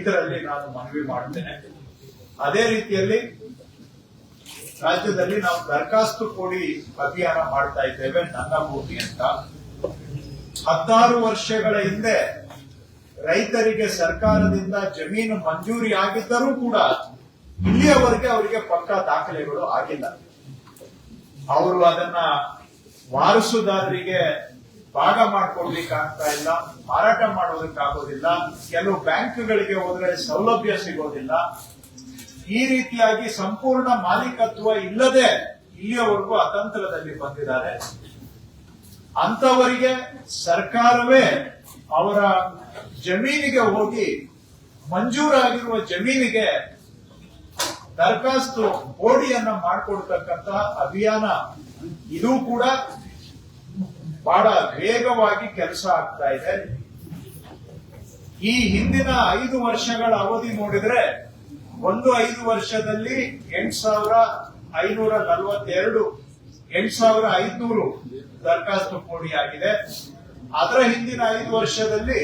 ರೈತರಲ್ಲಿ ನಾನು ಮನವಿ ಮಾಡ್ತೇನೆ. ಅದೇ ರೀತಿಯಲ್ಲಿ ರಾಜ್ಯದಲ್ಲಿ ನಾವು ದರಖಾಸ್ತು ಕೊಡಿ ಅಭಿಯಾನ ಮಾಡ್ತಾ ಇದ್ದೇವೆ. ನನ್ನ ಭೂಮಿ ಅಂತ 16 ವರ್ಷಗಳ ಹಿಂದೆ ರೈತರಿಗೆ ಸರ್ಕಾರದಿಂದ ಜಮೀನು ಮಂಜೂರಿ ಆಗಿದ್ದರೂ ಕೂಡ ಇಲ್ಲಿಯವರೆಗೆ ಅವರಿಗೆ ಪಕ್ಕಾ ದಾಖಲೆಗಳು ಆಗಿಲ್ಲ. ಅವರು ಅದನ್ನ ವಾರಸುದಾರರಿಗೆ ಭಾಗ ಮಾಡ್ಕೊಡ್ಲಿಕ್ಕಾಗ್ತಾ ಇಲ್ಲ, ಮಾರಾಟ ಮಾಡೋದಕ್ಕಾಗೋದಿಲ್ಲ, ಕೆಲವು ಬ್ಯಾಂಕ್ಗಳಿಗೆ ಹೋದ್ರೆ ಸೌಲಭ್ಯ ಸಿಗೋದಿಲ್ಲ. ಈ ರೀತಿಯಾಗಿ ಸಂಪೂರ್ಣ ಮಾಲೀಕತ್ವ ಇಲ್ಲದೆ ಇಲ್ಲಿಯವರೆಗೂ ಅತಂತ್ರದಲ್ಲಿ ಬಂದಿದ್ದಾರೆ. ಅಂತವರಿಗೆ ಸರ್ಕಾರವೇ ಅವರ ಜಮೀನಿಗೆ ಹೋಗಿ ಮಂಜೂರಾಗಿರುವ ಜಮೀನಿಗೆ ದರಖಾಸ್ತು ಬೋಡಿಯನ್ನ ಮಾಡಿಕೊಡ್ತಕ್ಕಂತ ಅಭಿಯಾನ ಇದು ಕೂಡ ಬಹಳ ವೇಗವಾಗಿ ಕೆಲಸ ಆಗ್ತಾ ಇದೆ. ಈ ಹಿಂದಿನ 5 ವರ್ಷಗಳ ಅವಧಿ ನೋಡಿದ್ರೆ 5 ವರ್ಷದಲ್ಲಿ 8,542 8,500 ದರಖಾಸ್ತು ಬೋಡಿ ಆಗಿದೆ. ಅದರ ಹಿಂದಿನ 5 ವರ್ಷದಲ್ಲಿ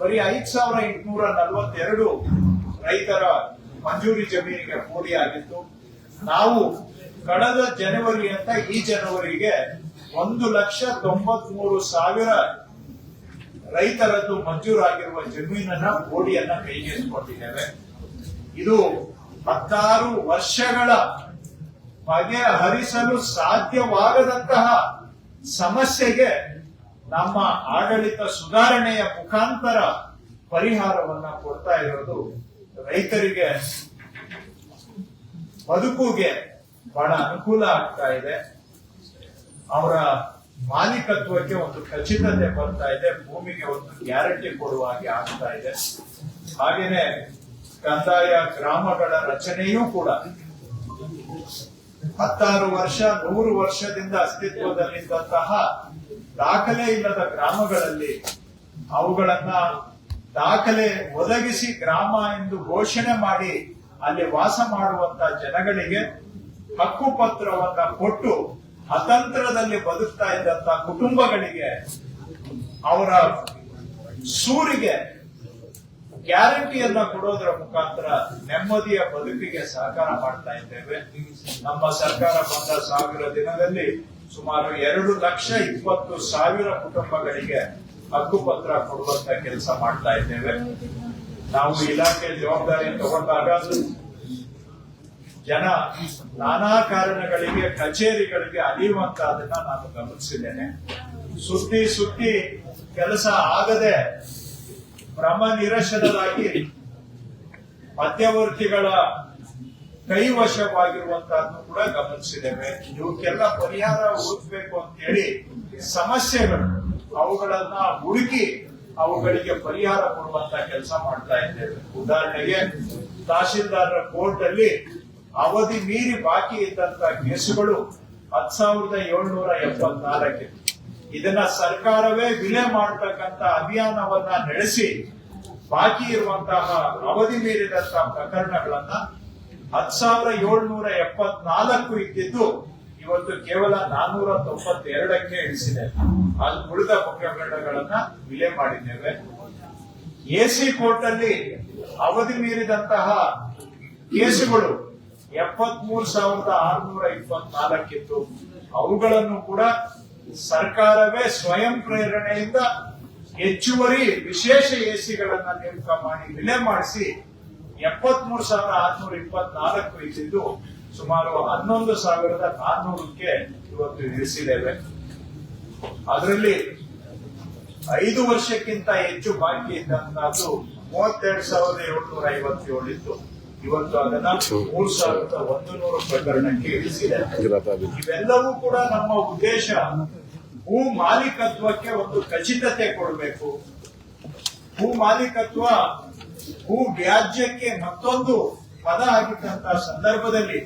ಬರೀ 5,842 ರೈತರ ಮಂಜೂರಿ ಜಮೀನಿಗೆ ಬೋಡಿ ಆಗಿತ್ತು. ನಾವು ಕಳೆದ ಜನವರಿ ಅಂತ ಈ ಜನವರಿಗೆ 1,93,000 ರೈತರದ್ದು ಮಂಜೂರಾಗಿರುವ ಜಮೀನನ್ನ ಬೋಡಿಯನ್ನ ಕೈಗೆತ್ತಿಕೊಂಡಿದ್ದೇವೆ. ಇದು 16 ವರ್ಷಗಳ ಬಗೆಹರಿಸಲು ಸಾಧ್ಯವಾಗದಂತಹ ಸಮಸ್ಯೆಗೆ ನಮ್ಮ ಆಡಳಿತ ಸುಧಾರಣೆಯ ಮುಖಾಂತರ ಪರಿಹಾರವನ್ನ ಕೊಡ್ತಾ ಇರೋದು ರೈತರಿಗೆ ಬದುಕುಗೆ ಬಹಳ ಅನುಕೂಲ ಆಗ್ತಾ ಇದೆ. ಅವರ ಮಾಲೀಕತ್ವಕ್ಕೆ ಒಂದು ಖಚಿತತೆ ಬರ್ತಾ ಇದೆ, ಭೂಮಿಗೆ ಒಂದು ಗ್ಯಾರಂಟಿ ಕೊಡುವ ಹಾಗೆ ಆಗ್ತಾ ಇದೆ. ಹಾಗೇನೆ ಕಂದಾಯ ಗ್ರಾಮಗಳ ರಚನೆಯೂ ಕೂಡ 16 ವರ್ಷ 100 ವರ್ಷದಿಂದ ಅಸ್ತಿತ್ವದಲ್ಲಿದ್ದಂತಹ ದಾಖಲೆ ಇಲ್ಲದ ಗ್ರಾಮಗಳಲ್ಲಿ ಅವುಗಳನ್ನ ದಾಖಲೆ ಒದಗಿಸಿ ಗ್ರಾಮ ಎಂದು ಘೋಷಣೆ ಮಾಡಿ ಅಲ್ಲಿ ವಾಸ ಮಾಡುವಂತ ಜನಗಳಿಗೆ ಹಕ್ಕು ಪತ್ರವನ್ನ ಕೊಟ್ಟು ಅತಂತ್ರದಲ್ಲಿ ಬದುಕ್ತಾ ಇದ್ದಂತ ಕುಟುಂಬಗಳಿಗೆ ಅವರ ಸೂರಿಗೆ ಗ್ಯಾರಂಟಿಯನ್ನ ಕೊಡೋದರ ಮುಖಾಂತರ ನೆಮ್ಮದಿಯ ಬದುಕಿಗೆ ಸಹಕಾರ ಮಾಡ್ತಾ ಇದ್ದೇವೆ. ನಮ್ಮ ಸರ್ಕಾರ ಬಂದ 1000 ದಿನದಲ್ಲಿ ಸುಮಾರು 2,20,000 ಕುಟುಂಬಗಳಿಗೆ ಹಕ್ಕುಪತ್ರ ಕೊಡುವಂತ ಕೆಲಸ ಮಾಡ್ತಾ ಇದ್ದೇವೆ. ನಾವು ಇಲಾಖೆ ಜವಾಬ್ದಾರಿ ತಗೊಂಡಾಗ ಜನ ನಾನಾ ಕಾರಣಗಳಿಗೆ ಕಚೇರಿಗಳಿಗೆ ಅಲಿಯುವಂತದನ್ನ ನಾನು ಗಮನಿಸಿದ್ದೇನೆ. ಸುತ್ತಿ ಕೆಲಸ ಆಗದೆ ಭ್ರಮ ನಿರಶನರಾಗಿ ಮಧ್ಯವರ್ತಿಗಳ ಕೈವಶವಾಗಿರುವಂತಹದ್ದು ಕೂಡ ಗಮನಿಸಿದ್ದೇವೆ. ಇವಕ್ಕೆಲ್ಲ ಪರಿಹಾರ ಹುಡುಕ್ಬೇಕು ಅಂತ ಹೇಳಿ ಸಮಸ್ಯೆಗಳು ಅವುಗಳನ್ನ ಹುಡುಕಿ ಅವುಗಳಿಗೆ ಪರಿಹಾರ ಕೊಡುವಂತ ಕೆಲಸ ಮಾಡ್ತಾ ಇದ್ದೇವೆ. ಉದಾಹರಣೆಗೆ ತಹಶೀಲ್ದಾರರ ಕೋರ್ಟ್ ಅಲ್ಲಿ ಅವಧಿ ಮೀರಿ ಬಾಕಿ ಇದ್ದಂತ ಕೇಸುಗಳು 10,774. ಇದನ್ನ ಸರ್ಕಾರವೇ ವಿಲೆ ಮಾಡತಕ್ಕಂತ ಅಭಿಯಾನವನ್ನ ನಡೆಸಿ ಬಾಕಿ ಇರುವಂತಹ ಅವಧಿ ಮೀರಿದಂತಹ ಪ್ರಕರಣಗಳನ್ನ 10,774 ಇದ್ದಿದ್ದು ಇವತ್ತು ಕೇವಲ 492ಕ್ಕೆ ಇಳಿಸಿದೆ. ಅದು ಉಳಿದ ಪ್ರಕರಣಗಳನ್ನ ವಿಲೆ ಮಾಡಿದ್ದೇವೆ. ಎಸಿ ಕೋರ್ಟ್ ಅಲ್ಲಿ ಅವಧಿ ಮೀರಿದಂತಹ ಕೇಸುಗಳು 73,624 ಇತ್ತು. ಅವುಗಳನ್ನು ಕೂಡ ಸರ್ಕಾರವೇ ಸ್ವಯಂ ಪ್ರೇರಣೆಯಿಂದ ಹೆಚ್ಚುವರಿ ವಿಶೇಷ ಎಸಿಗಳನ್ನ ನೇಮಕ ಮಾಡಿ ವಿಲೆ ಮಾಡಿಸಿ 73,624 ಇದ್ದಿದ್ದು ಸುಮಾರು 11,400ಕ್ಕೆ ಇವತ್ತು ಇಳಿಸಿದ್ದೇವೆ. ಅದರಲ್ಲಿ 5 ವರ್ಷಕ್ಕಿಂತ ಹೆಚ್ಚು ಬಾಕಿ ಇದ್ದಂತಹದ್ದು 32,757 ಇತ್ತು. ಇವತ್ತು ಅದನ್ನ 3,100 ಪ್ರಕರಣಕ್ಕೆ ಇಳಿಸಿದೆ. ಇವೆಲ್ಲವೂ ಕೂಡ ನಮ್ಮ ಉದ್ದೇಶ ಭೂ ಮಾಲೀಕತ್ವಕ್ಕೆ ಒಂದು ಖಚಿತತೆ ಕೊಡಬೇಕು. ಭೂ ಮಾಲೀಕತ್ವ ಭೂ ವ್ಯಾಜ್ಯಕ್ಕೆ ಮತ್ತೊಂದು ಪದ ಆಗಿದ್ದಂತಹ ಸಂದರ್ಭದಲ್ಲಿ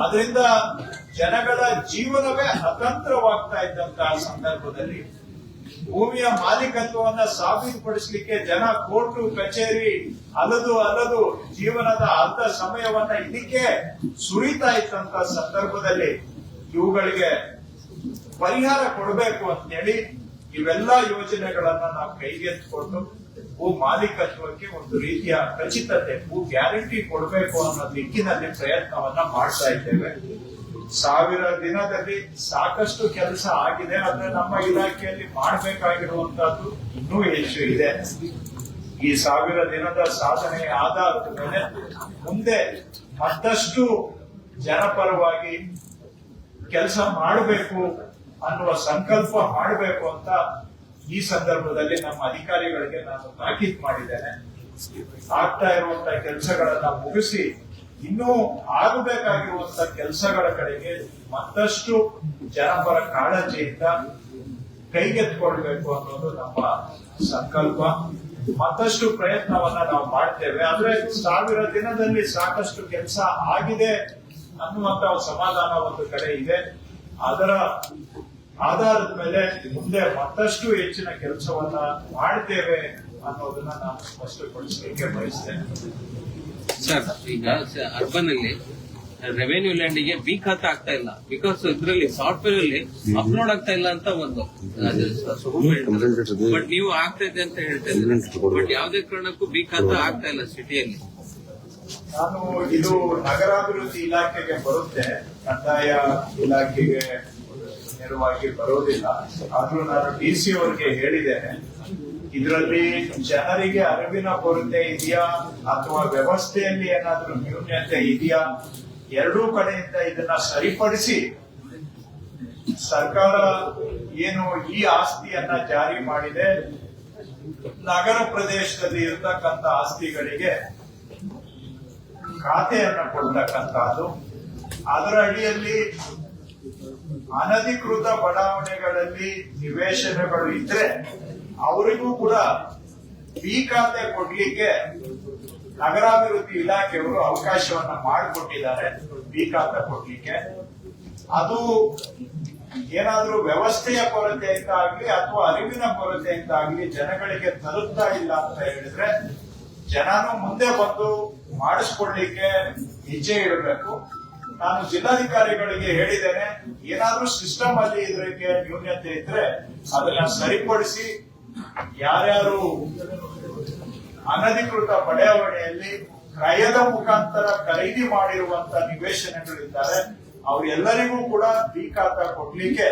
ಅದರಿಂದ ಜನಗಳ ಜೀವನವೇ ಅತಂತ್ರವಾಗ್ತಾ ಇದ್ದಂತಹ ಸಂದರ್ಭದಲ್ಲಿ ಭೂಮಿಯ ಮಾಲೀಕತ್ವವನ್ನ ಸಾಬೀತುಪಡಿಸಲಿಕ್ಕೆ ಜನ ಕೋರ್ಟು ಕಚೇರಿ ಅಲದು ಜೀವನದ ಅರ್ಧ ಸಮಯವನ್ನ ಇದಕ್ಕೆ ಸುರಿತಾ ಇದ್ದಂತಹ ಸಂದರ್ಭದಲ್ಲಿ ಇವುಗಳಿಗೆ ಪರಿಹಾರ ಕೊಡಬೇಕು ಅಂತೇಳಿ ಇವೆಲ್ಲ ಯೋಜನೆಗಳನ್ನ ನಾವು ಕೈಗೆತ್ತಿಕೊಂಡು ಭೂ ಮಾಲೀಕತ್ವಕ್ಕೆ ಒಂದು ರೀತಿಯ ಖಚಿತತೆ, ಭೂ ಗ್ಯಾರಂಟಿ ಕೊಡಬೇಕು ಅನ್ನೋ ದಿಕ್ಕಿನಲ್ಲಿ ಪ್ರಯತ್ನವನ್ನ ಮಾಡ್ತಾ ಇದ್ದೇವೆ. 1000 ದಿನದಲ್ಲಿ ಸಾಕಷ್ಟು ಕೆಲಸ ಆಗಿದೆ. ಆದ್ರೆ ನಮ್ಮ ಇಲಾಖೆಯಲ್ಲಿ ಮಾಡಬೇಕಾಗಿರುವಂತಹದ್ದು ಇನ್ನೂ ಹೆಚ್ಚು ಇದೆ. ಈ 1000 ದಿನದ ಸಾಧನೆ ಆಧಾರದ ಮೇಲೆ ಮುಂದೆ ಮತ್ತಷ್ಟು ಜನಪರವಾಗಿ ಕೆಲಸ ಮಾಡಬೇಕು ಅನ್ನುವ ಸಂಕಲ್ಪ ಮಾಡಬೇಕು ಅಂತ ಈ ಸಂದರ್ಭದಲ್ಲಿ ನಮ್ಮ ಅಧಿಕಾರಿಗಳಿಗೆ ನಾನು ತಾಕೀತು ಮಾಡಿದ್ದೇನೆ. ಆಗ್ತಾ ಇರುವಂತಹ ಕೆಲಸಗಳನ್ನ ಮುಗಿಸಿ ಇನ್ನೂ ಆಗಬೇಕಾಗಿರುವಂತ ಕೆಲಸಗಳ ಕಡೆಗೆ ಮತ್ತಷ್ಟು ಜನಪರ ಕಾಳಜಿಯಿಂದ ಕೈಗೆತ್ತಿಕೊಳ್ಬೇಕು ಅನ್ನೋದು ನಮ್ಮ ಸಂಕಲ್ಪ. ಮತ್ತಷ್ಟು ಪ್ರಯತ್ನವನ್ನ ನಾವು ಮಾಡ್ತೇವೆ. ಆದ್ರೆ 1000 ದಿನದಲ್ಲಿ ಸಾಕಷ್ಟು ಕೆಲಸ ಆಗಿದೆ ಅನ್ನುವಂತ ಸಮಾಧಾನ ಒಂದು ಕಡೆ ಇದೆ. ಅದರ ಆಧಾರದ ಮೇಲೆ ಮುಂದೆ ಮತ್ತಷ್ಟು ಹೆಚ್ಚಿನ ಕೆಲಸವನ್ನ ಮಾಡ್ತೇವೆ ಅನ್ನೋದನ್ನ ನಾನು ಸ್ಪಷ್ಟಪಡಿಸಲಿಕ್ಕೆ ಬಯಸ್ತೇನೆ. ಸರ್, ಈಗ ಅರ್ಬನ್ ಅಲ್ಲಿ ರೆವೆನ್ಯೂ ಲ್ಯಾಂಡ್ ಗೆ ಬಿ ಖಾತೆ ಆಗ್ತಾ ಇಲ್ಲ, ಬಿಕಾಸ್ ಇದರಲ್ಲಿ ಸಾಫ್ಟ್ವೇರ್ ಅಲ್ಲಿ ಅಪ್ಲೋಡ್ ಆಗ್ತಾ ಇಲ್ಲ ಅಂತ ಒಂದು ಬಟ್ ನೀವು ಆಗ್ತಾ ಇದೆ ಅಂತ ಹೇಳ್ತಾ ಇದ್ದೀರಿ. ಬಟ್ ಯಾವುದೇ ಕಾರಣಕ್ಕೂ ಬಿ ಖಾತೆ ಆಗ್ತಾ ಇಲ್ಲ ಸಿಟಿಯಲ್ಲಿ. ನಾನು ಇದು ನಗರಾಭಿವೃದ್ಧಿ ಇಲಾಖೆಗೆ ಬರುತ್ತೆ, ಕಂದಾಯ ಇಲಾಖೆಗೆ ನೇರವಾಗಿ ಬರೋದಿಲ್ಲ. ಆದ್ರೂ ನಾನು DC ಅವರಿಗೆ ಹೇಳಿದ್ದೇನೆ, ಇದರಲ್ಲಿ ಜನರಿಗೆ ಅರಿವಿನ ಕೊರತೆ ಇದೆಯಾ ಅಥವಾ ವ್ಯವಸ್ಥೆಯಲ್ಲಿ ಏನಾದ್ರೂ ನ್ಯೂನ್ಯತೆ ಇದೆಯಾ, ಎರಡೂ ಕಡೆಯಿಂದ ಇದನ್ನ ಸರಿಪಡಿಸಿ ಸರ್ಕಾರ ಏನು ಈ ಆಸ್ತಿಯನ್ನ ಜಾರಿ ಮಾಡಿದೆ, ನಗರ ಪ್ರದೇಶದಲ್ಲಿ ಇರತಕ್ಕಂತ ಆಸ್ತಿಗಳಿಗೆ ಖಾತೆಯನ್ನ ಕೊಡ್ತಕ್ಕಂಥದ್ದು. ಅದರ ಅಡಿಯಲ್ಲಿ ಅನಧಿಕೃತ ಬಡಾವಣೆಗಳಲ್ಲಿ ನಿವೇಶನಗಳು ಇದ್ರೆ ಅವರಿಗೂ ಕೂಡ ಬಿ ಖಾತೆ ಕೊಡ್ಲಿಕ್ಕೆ ನಗರಾಭಿವೃದ್ಧಿ ಇಲಾಖೆಯವರು ಅವಕಾಶವನ್ನ ಮಾಡಿಕೊಟ್ಟಿದ್ದಾರೆ. ಬಿ ಖಾತೆ ಕೊಡ್ಲಿಕ್ಕೆ ಅದು ಏನಾದ್ರೂ ವ್ಯವಸ್ಥೆಯ ಕೊರತೆಯಿಂದ ಆಗ್ಲಿ ಅಥವಾ ಅರಿವಿನ ಕೊರತೆಯಿಂದ ಆಗ್ಲಿ ಜನಗಳಿಗೆ ತಲುಪ್ತಾ ಇಲ್ಲ ಅಂತ ಹೇಳಿದ್ರೆ ಜನನು ಮುಂದೆ ಬಂದು ಮಾಡಿಸ್ಕೊಡ್ಲಿಕ್ಕೆ ಹೆಜ್ಜೆ ಇಡಬೇಕು. ನಾನು ಜಿಲ್ಲಾಧಿಕಾರಿಗಳಿಗೆ ಹೇಳಿದ್ದೇನೆ, ಏನಾದ್ರೂ ಸಿಸ್ಟಮ್ ಅಲ್ಲಿ ಇದಕ್ಕೆ ನ್ಯೂನ್ಯತೆ ಇದ್ರೆ ಅದನ್ನ ಸರಿಪಡಿಸಿ ಯಾರ್ಯಾರು ಅನಧಿಕೃತ ಬಡಾವಣೆಯಲ್ಲಿ ಕ್ರಯದ ಮುಖಾಂತರ ಖರೀದಿ ಮಾಡಿರುವಂತ ನಿವೇಶನಗಳಿದ್ದಾರೆ ಅವರೆಲ್ಲರಿಗೂ ಕೂಡ ಬಿ ಖಾತೆ ಕೊಡ್ಲಿಕ್ಕೆ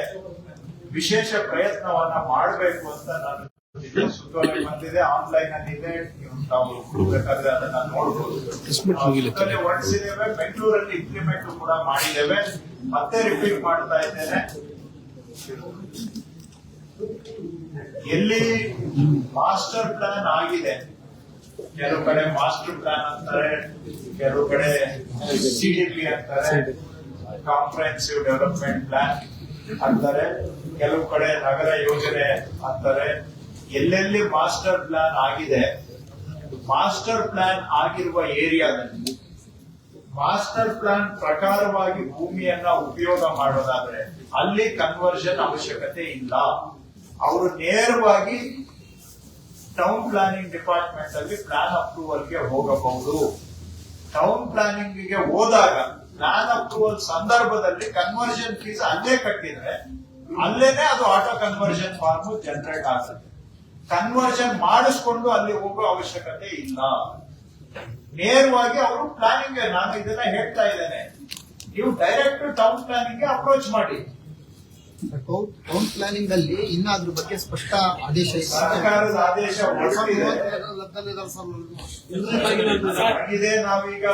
ವಿಶೇಷ ಪ್ರಯತ್ನವನ್ನ ಮಾಡಬೇಕು ಅಂತ ನಾನು ಸುತ್ತೋಲೆ ಬಂದಿದೆ, ಆನ್ಲೈನ್ ಅಲ್ಲಿ ಇದೆ, ತಾವು ಬೇಕಾದ್ರೆ ಅದನ್ನ ನೋಡಬಹುದು. ಹೊರಡಿಸಿದ್ದೇವೆ, ಬೆಂಗಳೂರಲ್ಲಿ ಇಂಪ್ಲಿಮೆಂಟ್ ಕೂಡ ಮಾಡಿದ್ದೇವೆ. ಮತ್ತೆ ರಿಪೀಟ್ ಮಾಡ್ತಾ ಇದ್ದೇನೆ, ಎಲ್ಲಿ ಮಾಸ್ಟರ್ ಪ್ಲಾನ್ ಆಗಿದೆ, ಕೆಲವು ಕಡೆ ಮಾಸ್ಟರ್ ಪ್ಲಾನ್ ಅಂತಾರೆ, ಕೆಲವು ಕಡೆ CDP ಅಂತಾರೆ, ಕಾಂಪ್ರಹೆನ್ಸಿವ್ ಡೆವಲಪ್ಮೆಂಟ್ ಪ್ಲಾನ್ ಅಂತಾರೆ, ಕೆಲವು ಕಡೆ ನಗರ ಯೋಜನೆ ಅಂತಾರೆ. ಎಲ್ಲೆಲ್ಲಿ ಮಾಸ್ಟರ್ ಪ್ಲಾನ್ ಆಗಿದೆ, ಮಾಸ್ಟರ್ ಪ್ಲಾನ್ ಆಗಿರುವ ಏರಿಯಾದಲ್ಲಿ ಮಾಸ್ಟರ್ ಪ್ಲಾನ್ ಪ್ರಕಾರವಾಗಿ ಭೂಮಿಯನ್ನ ಉಪಯೋಗ ಮಾಡೋದಾದ್ರೆ ಅಲ್ಲಿ ಕನ್ವರ್ಷನ್ ಅವಶ್ಯಕತೆ ಇಲ್ಲ. ಅವರು ನೇರವಾಗಿ ಟೌನ್ ಪ್ಲಾನಿಂಗ್ ಡಿಪಾರ್ಟ್ಮೆಂಟ್ ಅಲ್ಲಿ ಪ್ಲಾನ್ ಅಪ್ರೂವಲ್ಗೆ ಹೋಗಬಹುದು. ಟೌನ್ ಪ್ಲಾನಿಂಗ್ ಗೆ ಹೋದಾಗ ಪ್ಲಾನ್ ಅಪ್ರೂವಲ್ ಸಂದರ್ಭದಲ್ಲಿ ಕನ್ವರ್ಷನ್ ಫೀಸ್ ಅಲ್ಲೇ ಕಟ್ಟಿದ್ರೆ ಅಲ್ಲೇನೆ ಅದು ಆಟೋ ಕನ್ವರ್ಷನ್ ಫಾರ್ಮ್ ಜನರೇಟ್ ಆಗುತ್ತೆ. ಕನ್ವರ್ಷನ್ ಮಾಡಿಸ್ಕೊಂಡು ಅಲ್ಲಿ ಹೋಗೋ ಅವಶ್ಯಕತೆ ಇಲ್ಲ. ನೇರವಾಗಿ ಅವರು ಪ್ಲಾನಿಂಗ್, ನಾನು ಇದನ್ನ ಹೇಳ್ತಾ ಇದ್ದೇನೆ, ನೀವು ಡೈರೆಕ್ಟ್ ಟೌನ್ ಪ್ಲಾನಿಂಗ್ ಗೆ ಅಪ್ರೋಚ್ ಮಾಡಿ. ಟೌನ್ ಪ್ಲಾನಿಂಗ್ ಅಲ್ಲಿ ಇನ್ನ ಅದ್ರ ಬಗ್ಗೆ ಸ್ಪಷ್ಟ ಆದೇಶ ಸರ್ಕಾರದ ಆದೇಶ ಆಗಿದೆ. ನಾವೀಗ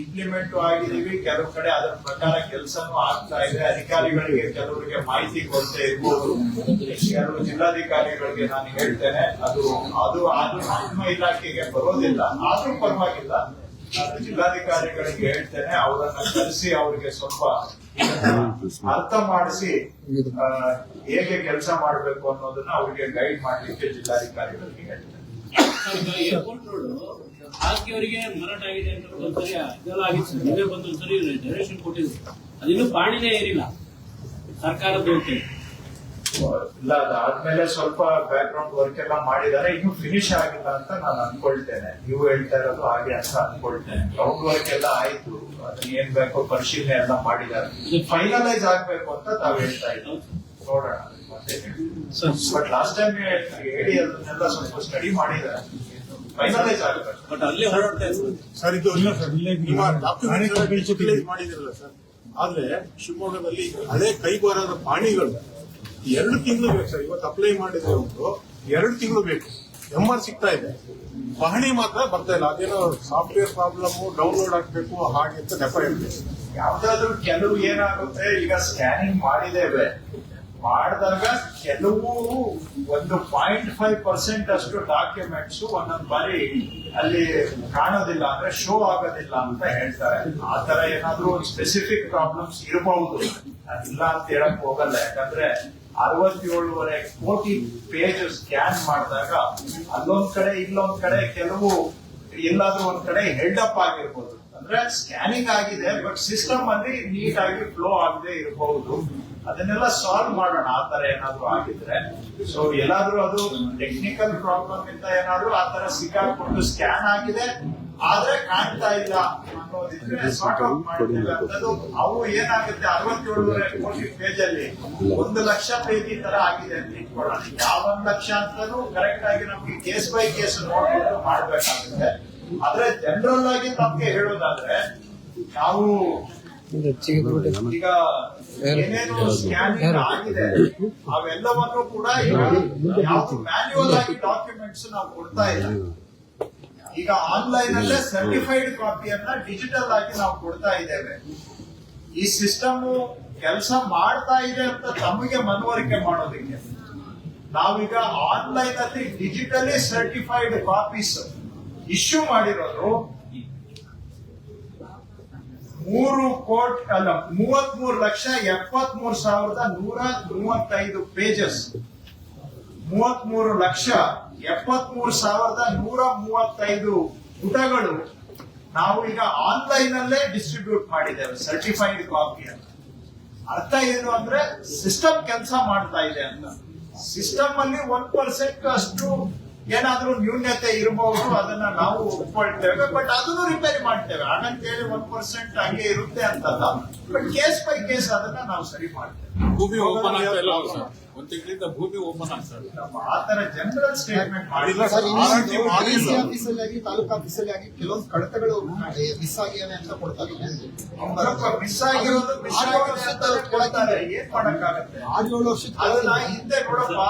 ಇಂಪ್ಲಿಮೆಂಟ್ ಆಗಿದೀವಿ. ಕೆಲವು ಕಡೆ ಅದರ ಪ್ರಕಾರ ಕೆಲಸನೂ ಆಗ್ತಾ ಇದೆ. ಅಧಿಕಾರಿಗಳಿಗೆ ಕೆಲವರಿಗೆ ಮಾಹಿತಿ ಕೊರತೆ ಇರ್ಬೋದು. ಕೆಲವು ಜಿಲ್ಲಾಧಿಕಾರಿಗಳಿಗೆ ನಾನು ಹೇಳ್ತೇನೆ, ಅದು ನಮ್ಮ ಇಲಾಖೆಗೆ ಬರೋದಿಲ್ಲ. ಆದ್ರೂ ಪರವಾಗಿಲ್ಲ, ನಾನು ಜಿಲ್ಲಾಧಿಕಾರಿಗಳಿಗೆ ಹೇಳ್ತೇನೆ, ಅವರನ್ನ ಕರೆಸಿ ಅವರಿಗೆ ಸ್ವಲ್ಪ ಅರ್ಥ ಮಾಡಿಸಿ ಹೇಗೆ ಕೆಲಸ ಮಾಡಬೇಕು ಅನ್ನೋದನ್ನ ಅವರಿಗೆ ಗೈಡ್ ಮಾಡ್ಲಿಕ್ಕೆ ಜಿಲ್ಲಾಧಿಕಾರಿಗಳಿಗೆ ಹೇಳ್ತೇನೆ. ಏರ್ಪೋರ್ಟ್ ರೋಡ್ ಹಾಕಿಯವರಿಗೆ ಮಾರಾಟ ಆಗಿದೆ ಅಂತ ಒಂದ್ಸರಿ ಇದೆಲ್ಲ ಆಗಿತ್ತು. ನೀವೇ ಬಂದು ಒಂದ್ಸರಿ ಡೈರೆಕ್ಷನ್ ಕೊಟ್ಟಿದ್ರು, ಅದಿನ್ನೂ ಪಾಣಿನೇ ಏರಿಲ್ಲ ಸರ್ಕಾರದ ಹೋಗ್ತೇವೆ. ಇಲ್ಲ, ಅದಾದ್ಮೇಲೆ ಸ್ವಲ್ಪ ಬ್ಯಾಕ್ ಗ್ರೌಂಡ್ ವರ್ಕ್ ಎಲ್ಲ ಮಾಡಿದ್ದಾರೆ, ಇನ್ನು ಫಿನಿಶ್ ಆಗಿಲ್ಲ ಅಂತ ನಾನು ಅನ್ಕೊಳ್ತೇನೆ. ನೀವು ಹೇಳ್ತಾ ಇರೋದು ಹಾಗೆ ಅಂತ ಅನ್ಕೊಳ್ತೇನೆ. ಗ್ರೌಂಡ್ ವರ್ಕ್ ಎಲ್ಲ ಆಯ್ತು, ಅದನ್ನ ಏನ್ ಬೇಕೋ ಪರಿಶೀಲನೆ ಎಲ್ಲ ಮಾಡಿದ್ದಾರೆ. ಫೈನಲೈಸ್ ಆಗ್ಬೇಕು ಅಂತ ತಾವು ಹೇಳ್ತಾ ಇದ್ದೀವಿ, ನೋಡೋಣ ಮತ್ತೆ. ಬಟ್ ಲಾಸ್ಟ್ ಟೈಮ್ ಹೇಳಿ ಅದನ್ನೆಲ್ಲ ಸ್ವಲ್ಪ ಸ್ಟಡಿ ಮಾಡಿದ್ದಾರೆ. ಫೈನಲೈಸ್ ಆಗ್ತದೆ. ಬಟ್ ಅಲ್ಲೇ ಹೊರಡ್ತಾ ಇರ್ತದೆ. ಸರ್ ಇದು ನಿಮ್ಮ ಡಾಕ್ಯುಮೆಂಟ್ ಯುಟಿಲೈಸ್ ಮಾಡಿದಿರಲ್ಲ ಸರ್, ಆದ್ರೆ ಶಿವಮೊಗ್ಗದಲ್ಲಿ ಹಳೆ ಕೈಬರಹದ ಪಾಣಿಗಳು 2 ತಿಂಗಳು ಬೇಕು ಸರ್. ಇವತ್ತು ಅಪ್ಲೈ ಮಾಡಿದ್ರೆ ಒಂದು 2 ತಿಂಗಳು ಬೇಕು. MR ಸಿಗ್ತಾ ಇದೆ, ಪಹಣಿ ಮಾತ್ರ ಬರ್ತಾ ಇಲ್ಲ. ಅದೇನೋ ಸಾಫ್ಟ್ವೇರ್ ಪ್ರಾಬ್ಲಮ್, ಡೌನ್ಲೋಡ್ ಆಗ್ಬೇಕು ಹಾಗೆ ಅಂತ ನೆಪ ಇರ್ಬೇಕು. ಯಾವ್ದಾದ್ರು ಕೆಲವು ಏನಾಗುತ್ತೆ, ಈಗ ಸ್ಕ್ಯಾನಿಂಗ್ ಮಾಡಿದ್ದೇವೆ, ಮಾಡಿದಾಗ ಕೆಲವು ಒಂದು 0.5% ಅಷ್ಟು ಡಾಕ್ಯುಮೆಂಟ್ಸ್ ಒಂದೊಂದು ಬಾರಿ ಅಲ್ಲಿ ಕಾಣೋದಿಲ್ಲ, ಅಂದ್ರೆ ಶೋ ಆಗೋದಿಲ್ಲ ಅಂತ ಹೇಳ್ತಾರೆ. ಆ ತರ ಏನಾದ್ರು ಸ್ಪೆಸಿಫಿಕ್ ಪ್ರಾಬ್ಲಮ್ಸ್ ಇರಬಹುದು, ಇಲ್ಲ ಅಂತ ಹೇಳಕ್ ಹೋಗಲ್ಲ. ಯಾಕಂದ್ರೆ 67.5 ಕೋಟಿ ಪೇಜ್ ಸ್ಕ್ಯಾನ್ ಮಾಡಿದಾಗ ಅಲ್ಲೊಂದ್ ಕಡೆ ಇಲ್ಲೊಂದ್ ಕಡೆ ಕೆಲವು ಎಲ್ಲಾದ್ರೂ ಒಂದ್ ಕಡೆ ಹೆಡ್ ಅಪ್ ಆಗಿರ್ಬೋದು. ಅಂದ್ರೆ ಸ್ಕ್ಯಾನಿಂಗ್ ಆಗಿದೆ ಬಟ್ ಸಿಸ್ಟಮ್ ಅಲ್ಲಿ ನೀಟ್ ಆಗಿ ಫ್ಲೋ ಆಗದೆ ಇರಬಹುದು. ಅದನ್ನೆಲ್ಲ ಸಾಲ್ವ್ ಮಾಡೋಣ ಆ ತರ ಏನಾದ್ರು ಆಗಿದ್ರೆ. ಸೊ ಎಲ್ಲಾದ್ರೂ ಅದು ಟೆಕ್ನಿಕಲ್ ಪ್ರಾಬ್ಲಮ್ ಇಂದ ಏನಾದ್ರು ಆ ತರ ಸಿಕ್ಕಾಕೊಂಡು ಸ್ಕ್ಯಾನ್ ಆಗಿದೆ ಆದ್ರೆ ಕಾಣ್ತಾ ಇಲ್ಲ ಅನ್ನೋದಿದ್ರೆ ಸಾರ್ಟ್ ಔಟ್ ಮಾಡ್ತೇವೆ ಅಂತದ್ದು. ಅವು ಏನಾಗುತ್ತೆ 67.5 ಕೋಟಿ ಪೇಜ್ ಅಲ್ಲಿ 1 ಲಕ್ಷ ಪೇಜ್ ಈ ತರ ಆಗಿದೆ ಅಂತ ಇಟ್ಕೊಳ್ಳೋಣ. ಯಾವ 1 ಲಕ್ಷ ಅಂತಾನು ಕರೆಕ್ಟ್ ಆಗಿ ನಮ್ಗೆ ಕೇಸ್ ಬೈ ಕೇಸ್ ನೋಡ್ಬಿಟ್ಟು ಮಾಡ್ಬೇಕಾಗುತ್ತೆ. ಆದ್ರೆ ಜನರಲ್ ಆಗಿ ನಮ್ಗೆ ಹೇಳೋದಾದ್ರೆ ನಾವು ಈಗ ಏನೇನು ಸ್ಕ್ಯಾನಿಂಗ್ ಆಗಿದೆ ಅವೆಲ್ಲವನ್ನು ಕೂಡ ಯಾವ ಮ್ಯಾನ್ಯುವಲ್ ಆಗಿ ಡಾಕ್ಯುಮೆಂಟ್ಸ್ ನಾವು ಕೊಡ್ತಾ ಇಲ್ಲ. ಈಗ ಆನ್ಲೈನ್ ಅಲ್ಲೇ ಸರ್ಟಿಫೈಡ್ ಕಾಪಿಯನ್ನ ಡಿಜಿಟಲ್ ಆಗಿ ನಾವು ಕೊಡ್ತಾ ಇದ್ದೇವೆ. ಈ ಸಿಸ್ಟಮ್ ಕೆಲಸ ಮಾಡ್ತಾ ಇದೆ ಅಂತ ತಮಗೆ ಮನವರಿಕೆ ಮಾಡೋದಕ್ಕೆ ನಾವೀಗ ಆನ್ಲೈನ್ ಅಲ್ಲಿ ಡಿಜಿಟಲಿ ಸರ್ಟಿಫೈಡ್ ಕಾಪೀಸ್ ಇಶ್ಯೂ ಮಾಡಿರೋದು 33,73,135 ಪೇಜಸ್, 33,73,135 ಪುಟಗಳು ನಾವು ಈಗ ಆನ್ಲೈನ್ ಅಲ್ಲೇ ಡಿಸ್ಟ್ರಿಬ್ಯೂಟ್ ಮಾಡಿದ್ದೇವೆ ಸರ್ಟಿಫೈಡ್ ಕಾಪಿ ಅಂತ. ಅರ್ಥ ಏನು ಅಂದ್ರೆ ಸಿಸ್ಟಮ್ ಕೆಲಸ ಮಾಡ್ತಾ ಇದೆ ಅಂತ. ಸಿಸ್ಟಮ್ ಅಲ್ಲಿ 1% ಅಷ್ಟು ಏನಾದ್ರೂ ನ್ಯೂನ್ಯತೆ ಇರಬಹುದು, ಅದನ್ನ ನಾವು ಒಪ್ಕೊಳ್ತೇವೆ. ಬಟ್ ಅದನ್ನು ರಿಪೇರಿ ಮಾಡ್ತೇವೆ. ಹಾಗಂತೇಳಿ 1% ಹಂಗೆ ಇರುತ್ತೆ ಅಂತಲ್ಲ, ಬಟ್ ಕೇಸ್ ಬೈ ಕೇಸ್ ಅದನ್ನ ನಾವು ಸರಿ ಮಾಡ್ತೇವೆ. ಭೂಮಿ ಓಪನ್ ಆಗ್ತಾ ಇಲ್ಲ ಸರ್, 1 ತಿಂಗಳಿಂದ ಭೂಮಿ ಓಪನ್ ಆಗ್ತಾ ಇಲ್ಲ. ಆತರ ಜನರಲ್ ಸ್ಟೇಟ್ಮೆಂಟ್ ಮಾಡಿಲ್ಲ. ಡಿಸಿ ಆಫೀಸಲ್ಲಿ ಆಗಿ ತಾಲೂಕು ಆಫೀಸಲ್ಲಿ ಆಗಿ ಕೆಲವೊಂದು ಕಡತಗಳು ಮಿಸ್ ಆಗಿವೆ ಅಂತ ಕೊಡ್ತಾರೆ. ಮಿಸ್ ಆಗಿರೋದು ಮಿಸ್ ಆಗಿದೆ ಅಂತ ಕೊಡ್ತಾರೆ. ಏನ್ ಮಾಡಕ್ಕಾಗತ್ತೆ? 6-7 ವರ್ಷಕ್ಕೆ ಅದನ್ನ ಹಿಂದೆ ನೋಡಪ್ಪ,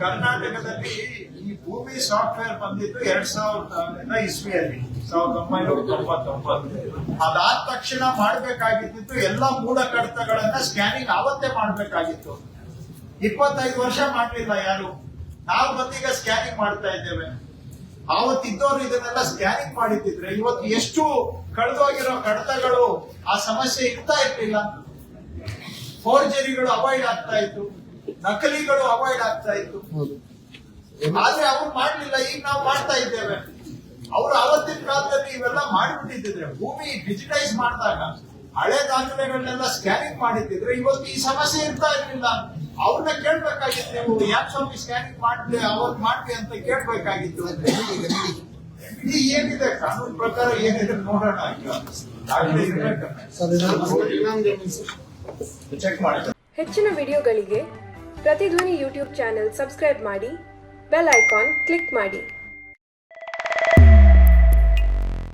ಕರ್ನಾಟಕದಲ್ಲಿ ಈ ಭೂಮಿ ಸಾಫ್ಟ್ವೇರ್ ಬಂದಿದ್ದು 2000 ಇಸ್ವಿಯಲ್ಲಿ 1999. ಅದಾದ ತಕ್ಷಣ ಮಾಡ್ಬೇಕಾಗಿದ್ದು ಎಲ್ಲ ಮೂಲ ಕಡತಗಳನ್ನ ಸ್ಕ್ಯಾನಿಂಗ್ ಅವತ್ತೇ ಮಾಡ್ಬೇಕಾಗಿತ್ತು. 25 ವರ್ಷ ಮಾಡ್ಲಿಲ್ಲ ಯಾರು. ನಾವು ಬಂದೀಗ ಸ್ಕ್ಯಾನಿಂಗ್ ಮಾಡ್ತಾ ಇದ್ದೇವೆ. ಆವತ್ತಿದ್ದವರು ಇದನ್ನೆಲ್ಲ ಸ್ಕ್ಯಾನಿಂಗ್ ಮಾಡಿದ್ರೆ ಇವತ್ತು ಎಷ್ಟು ಕಳೆದೋಗಿರೋ ಕಡತಗಳು ಆ ಸಮಸ್ಯೆ ಇರ್ತಾ ಇರ್ಲಿಲ್ಲ. ಫೋರ್ಜರಿಗಳು ಅವಾಯ್ಡ್ ಆಗ್ತಾ ಇತ್ತು, ನಕಲಿಗಳು ಅವಾಯ್ಡ್ ಆಗ್ತಾ ಇತ್ತು. ಆದ್ರೆ ಅವ್ರು ಮಾಡ್ಲಿಲ್ಲ, ಈಗ ನಾವು ಮಾಡ್ತಾ ಇದ್ದೇವೆ. ಅವರು ಅವತ್ತಿನ ಕಾಲದಲ್ಲಿ ಇವೆಲ್ಲ ಮಾಡಿಬಿಟ್ಟಿದ್ರೆ, ಭೂಮಿ ಡಿಜಿಟೈಸ್ ಮಾಡಿದಾಗ ಹಳೆ ದಾಖಲೆಗಳನ್ನೆಲ್ಲ ಸ್ಕ್ಯಾನಿಂಗ್ ಮಾಡಿದ್ರೆ ಇವತ್ತು ಈ ಸಮಸ್ಯೆ ಇರ್ತಾ ಇರ್ಲಿಲ್ಲ. ಅವ್ರನ್ನ ಕೇಳ್ಬೇಕಾಗಿತ್ತು, ನೀವು ಯಾಕೆ ಸ್ವಾಮಿ ಸ್ಕ್ಯಾನಿಂಗ್ ಮಾಡ್ಲಿ ಅವತ್ತು ಮಾಡ್ಲಿ ಅಂತ ಕೇಳ್ಬೇಕಾಗಿತ್ತು. ಈ ಏನಿದೆ ಕಾನೂನು ಪ್ರಕಾರ ಏನಿದೆ ನೋಡೋಣ. ಚೆಕ್ ಮಾಡಿ. ಹೆಚ್ಚಿನ ವಿಡಿಯೋಗಳಿಗೆ ಪ್ರತಿಧ್ವನಿ ಯೂಟ್ಯೂಬ್ ಚಾನೆಲ್ ಸಬ್ಸ್ಕ್ರೈಬ್ ಮಾಡಿ, ಬೆಲ್ ಐಕಾನ್ ಕ್ಲಿಕ್ ಮಾಡಿ.